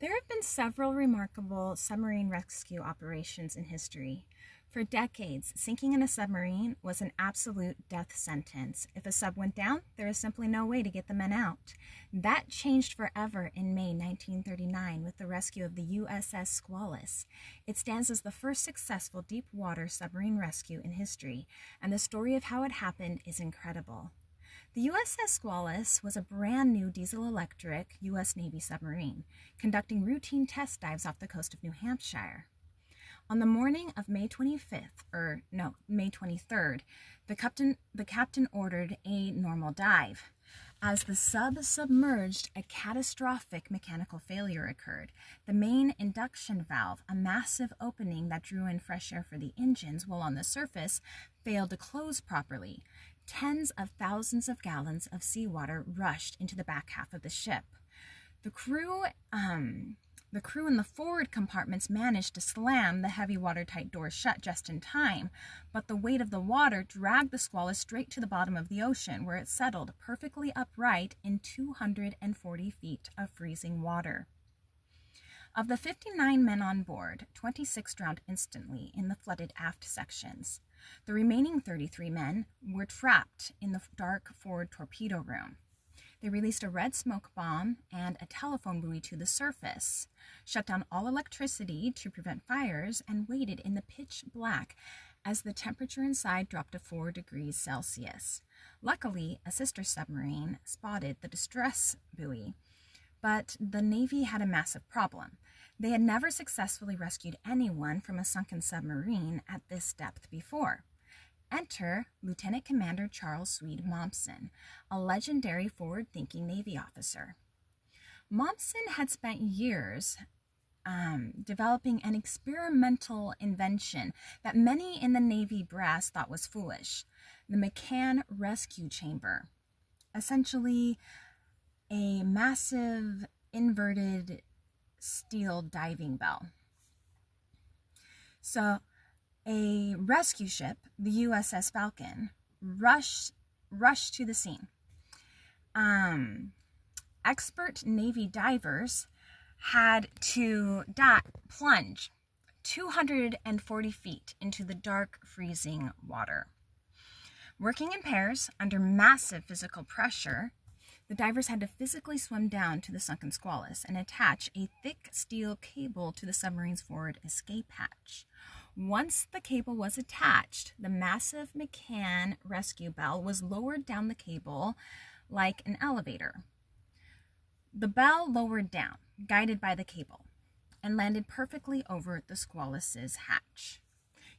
There have been several remarkable submarine rescue operations in history. For decades, sinking in a submarine was an absolute death sentence. If a sub went down, there was simply no way to get the men out. That changed forever in May 1939 with the rescue of the USS Squalus. It stands as the first successful deep-water submarine rescue in history, and the story of how it happened is incredible. The USS Squalus was a brand new diesel-electric U.S. Navy submarine, conducting routine test dives off the coast of New Hampshire. On the morning of May 23rd, the captain ordered a normal dive. As the sub submerged, a catastrophic mechanical failure occurred. The main induction valve, a massive opening that drew in fresh air for the engines while on the surface, failed to close properly. Tens of thousands of gallons of seawater rushed into the back half of the ship. The crew in the forward compartments managed to slam the heavy watertight doors shut just in time, but the weight of the water dragged the Squalus straight to the bottom of the ocean, where it settled perfectly upright in 240 feet of freezing water. Of the 59 men on board, 26 drowned instantly in the flooded aft sections. The remaining 33 men were trapped in the dark forward torpedo room. They released a red smoke bomb and a telephone buoy to the surface, shut down all electricity to prevent fires, and waited in the pitch black as the temperature inside dropped to 4 degrees Celsius. Luckily, a sister submarine spotted the distress buoy, but the Navy had a massive problem. They had never successfully rescued anyone from a sunken submarine at this depth before. Enter Lieutenant Commander Charles Swede Mommsen, a legendary forward-thinking Navy officer. Mommsen had spent years developing an experimental invention that many in the Navy brass thought was foolish: the McCann Rescue Chamber, essentially a massive inverted steel diving bell. So a rescue ship, the USS Falcon, rushed to the scene. Expert Navy divers had to plunge 240 feet into the dark, freezing water. Working in pairs under massive physical pressure, the divers had to physically swim down to the sunken Squalus and attach a thick steel cable to the submarine's forward escape hatch. Once the cable was attached, the massive McCann rescue bell was lowered down the cable like an elevator. The bell lowered down, guided by the cable, and landed perfectly over the Squalus's hatch.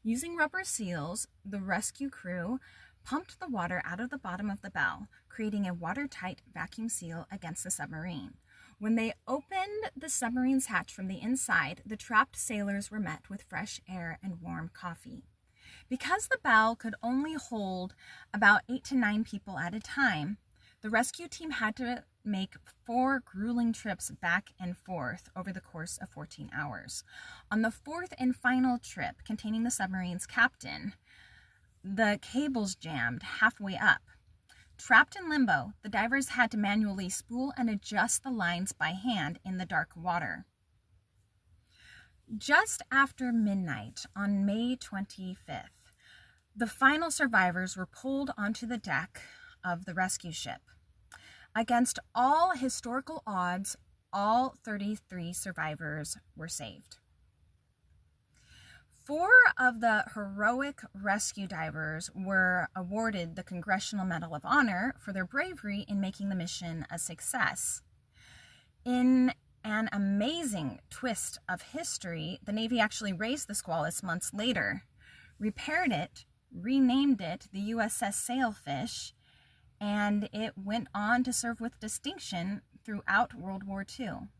Using rubber seals, the rescue crew pumped the water out of the bottom of the bell, creating a watertight vacuum seal against the submarine. When they opened the submarine's hatch from the inside, the trapped sailors were met with fresh air and warm coffee. Because the bell could only hold about 8 to 9 people at a time, the rescue team had to make 4 grueling trips back and forth over the course of 14 hours. On the 4th and final trip, containing the submarine's captain, the cables jammed halfway up. Trapped in limbo, the divers had to manually spool and adjust the lines by hand in the dark water. Just after midnight on May 25th, the final survivors were pulled onto the deck of the rescue ship. Against all historical odds, all 33 survivors were saved. 4 of the heroic rescue divers were awarded the Congressional Medal of Honor for their bravery in making the mission a success. In an amazing twist of history, the Navy actually raised the Squalus months later, repaired it, renamed it the USS Sailfish, and it went on to serve with distinction throughout World War II.